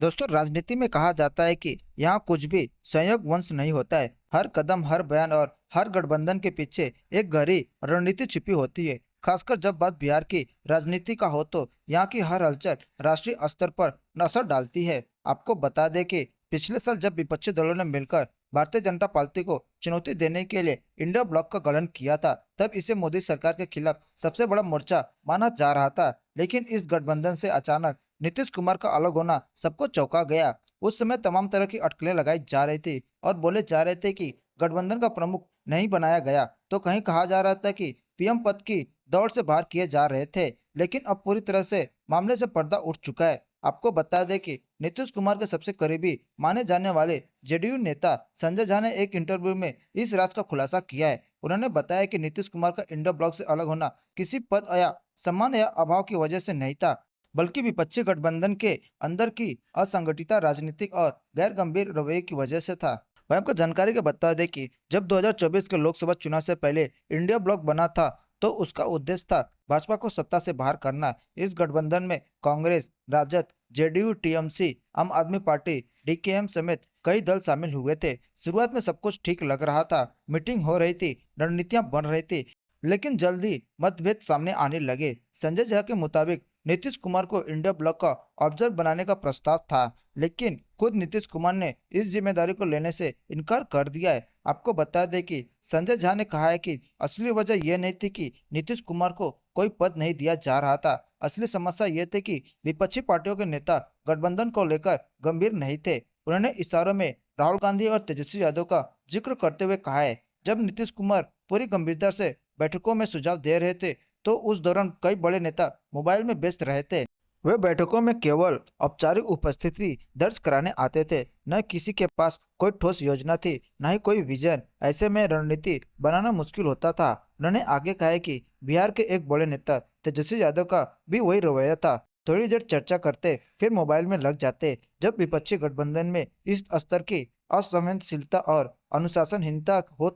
दोस्तों, राजनीति में कहा जाता है कि यहाँ कुछ भी संयोग वंश नहीं होता है। हर कदम, हर बयान और हर गठबंधन के पीछे एक गहरी रणनीति छिपी होती है। खासकर जब बात बिहार की राजनीति का हो तो यहाँ की हर हलचल राष्ट्रीय स्तर पर असर डालती है। आपको बता दें कि पिछले साल जब विपक्षी दलों ने मिलकर भारतीय जनता पार्टी को चुनौती देने के लिए इंडिया ब्लॉक का गठन किया था, तब इसे मोदी सरकार के खिलाफ सबसे बड़ा मोर्चा माना जा रहा था। लेकिन इस गठबंधन से अचानक नीतीश कुमार का अलग होना सबको चौंका गया। उस समय तमाम तरह की अटकलें लगाई जा रही थी और बोले जा रहे थे कि गठबंधन का प्रमुख नहीं बनाया गया, तो कहीं कहा जा रहा था कि पीएम पद की दौड़ से बाहर किए जा रहे थे। लेकिन अब पूरी तरह से मामले से पर्दा उठ चुका है। आपको बता दें कि नीतीश कुमार के सबसे करीबी माने जाने वाले जेडीयू नेता संजय झा ने एक इंटरव्यू में इस राज का खुलासा किया है। उन्होंने बताया कि नीतीश कुमार का इंडिया ब्लॉक से अलग होना किसी पद या सम्मान या अभाव की वजह से नहीं था, बल्कि विपक्षी गठबंधन के अंदर की असंगठित राजनीतिक और गैर गंभीर रवैये की वजह से था। वह आपको जानकारी के बता दें कि जब 2024 के लोकसभा चुनाव से पहले इंडिया ब्लॉक बना था, तो उसका उद्देश्य था भाजपा को सत्ता से बाहर करना। इस गठबंधन में कांग्रेस, राजद, जेडीयू, टीएमसी, आम आदमी पार्टी, डीकेएम समेत कई दल शामिल हुए थे। शुरुआत में सब कुछ ठीक लग रहा था, मीटिंग हो रही थी, रणनीतियां बन रही थी, लेकिन जल्द ही मतभेद सामने आने लगे। संजय झा के मुताबिक नीतीश कुमार को इंडिया ब्लॉक का ऑब्जर्वर बनाने का प्रस्ताव था, लेकिन खुद नीतीश कुमार ने इस जिम्मेदारी को लेने से इनकार कर दिया है। आपको बता दें कि संजय झा ने कहा है कि असली वजह यह नहीं थी कि नीतीश कुमार को कोई पद नहीं दिया जा रहा था। असली समस्या यह थी कि विपक्षी पार्टियों के नेता गठबंधन को लेकर गंभीर नहीं थे। उन्होंने इशारों में राहुल गांधी और तेजस्वी यादव का जिक्र करते हुए कहा है, जब नीतीश कुमार पूरी गंभीरता से बैठकों में सुझाव दे रहे थे, तो उस दौरान कई बड़े नेता मोबाइल में व्यस्त रहे थे। वे बैठकों में केवल औपचारिक उपस्थिति दर्ज कराने आते थे। न किसी के पास कोई ठोस योजना थी, न ही कोई विजन। ऐसे में रणनीति बनाना मुश्किल होता था। उन्होंने आगे कहा है कि बिहार के एक बड़े नेता तेजस्वी यादव का भी वही रवैया था। थोड़ी देर चर्चा करते, फिर मोबाइल में लग जाते। जब विपक्षी गठबंधन में इस स्तर की असंवेदनशीलता और अनुशासनहीनता हो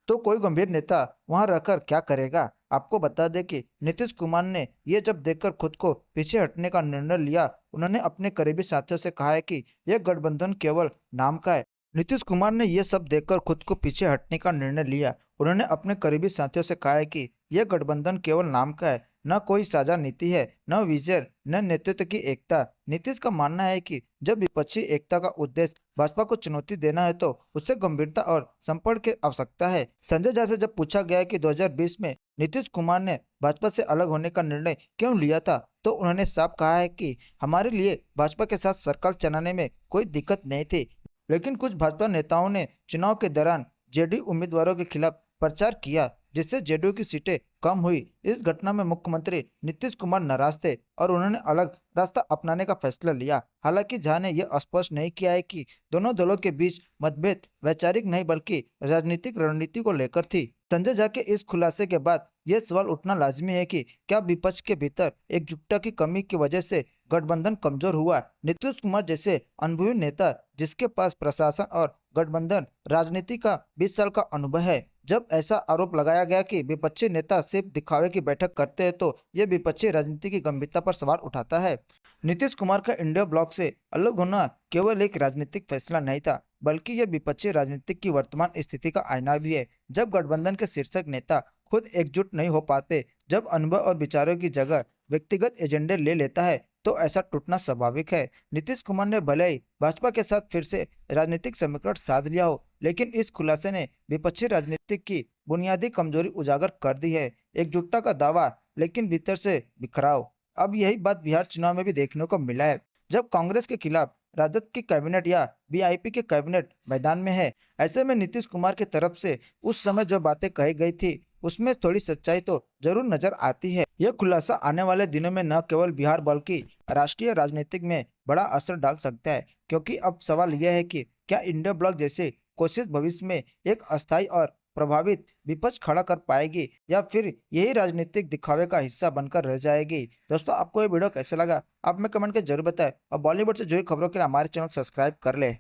तो कोई गंभीर नेता वहां रहकर क्या करेगा। आपको बता दें कि नीतीश कुमार ने ये जब देखकर खुद को पीछे हटने का निर्णय लिया, उन्होंने अपने करीबी साथियों से कहा है कि यह गठबंधन केवल नाम का है। नीतीश कुमार ने यह सब देखकर खुद को पीछे हटने का निर्णय लिया। उन्होंने अपने करीबी साथियों से कहा है कि यह गठबंधन केवल नाम का है, न कोई साझा नीति है, न विजन, न नेतृत्व की एकता। नीतीश का मानना है कि जब विपक्षी एकता का उद्देश्य भाजपा को चुनौती देना है, तो उससे गंभीरता और संपर्क की आवश्यकता है। संजय झा से जब पूछा गया कि 2020 में नीतीश कुमार ने भाजपा से अलग होने का निर्णय क्यों लिया था, तो उन्होंने साफ कहा है कि हमारे लिए भाजपा के साथ सरकार चलाने में कोई दिक्कत नहीं थी, लेकिन कुछ भाजपा नेताओं ने चुनाव के दौरान जेडीयू उम्मीदवारों के खिलाफ प्रचार किया, जिससे जेडीयू की सीटें कम हुई। इस घटना में मुख्यमंत्री नीतीश कुमार नाराज थे और उन्होंने अलग रास्ता अपनाने का फैसला लिया। हालांकि झा ने यह स्पष्ट नहीं किया है कि दोनों दलों के बीच मतभेद वैचारिक नहीं बल्कि राजनीतिक रणनीति को लेकर थी। संजय झा के इस खुलासे के बाद यह सवाल उठना लाजमी है कि क्या विपक्ष के भीतर एकजुटता की कमी की वजह से गठबंधन कमजोर हुआ। नीतीश कुमार जैसे अनुभवी नेता, जिसके पास प्रशासन और गठबंधन राजनीति का 20 साल का अनुभव है, जब ऐसा आरोप लगाया गया कि विपक्षी नेता सिर्फ दिखावे की बैठक करते हैं, तो यह विपक्षी राजनीति की गंभीरता पर सवाल उठाता है। नीतीश कुमार का इंडिया ब्लॉक से अलग होना केवल एक राजनीतिक फैसला नहीं था, बल्कि यह विपक्षी राजनीति की वर्तमान स्थिति का आईना भी है। जब गठबंधन के शीर्षक नेता खुद एकजुट नहीं हो पाते, जब अनुभव और विचारों की जगह व्यक्तिगत एजेंडे ले लेता है, तो ऐसा टूटना स्वाभाविक है। नीतीश कुमार ने भले ही भाजपा के साथ फिर से राजनीतिक समीकरण साध लिया हो, लेकिन इस खुलासे ने विपक्षी राजनीति की बुनियादी कमजोरी उजागर कर दी है। एकजुटता का दावा, लेकिन भीतर से बिखराव। अब यही बात बिहार चुनाव में भी देखने को मिला है। जब कांग्रेस के खिलाफ राजद की कैबिनेट या वीआईपी के कैबिनेट मैदान में है, ऐसे में नीतीश कुमार की तरफ से उस समय जो बातें कही गई थी, उसमें थोड़ी सच्चाई तो जरूर नजर आती है। यह खुलासा आने वाले दिनों में न केवल बिहार बल्कि राष्ट्रीय राजनीतिक में बड़ा असर डाल सकता है, क्योंकि अब सवाल यह है कि क्या इंडिया ब्लॉक जैसे कोशिश भविष्य में एक अस्थायी और प्रभावित विपक्ष खड़ा कर पाएगी, या फिर यही राजनीतिक दिखावे का हिस्सा बनकर रह जाएगी। दोस्तों, आपको ये वीडियो कैसा लगा आप में कमेंट कर जरूर बताएं, और बॉलीवुड से जुड़ी खबरों के लिए हमारे चैनल सब्सक्राइब कर ले।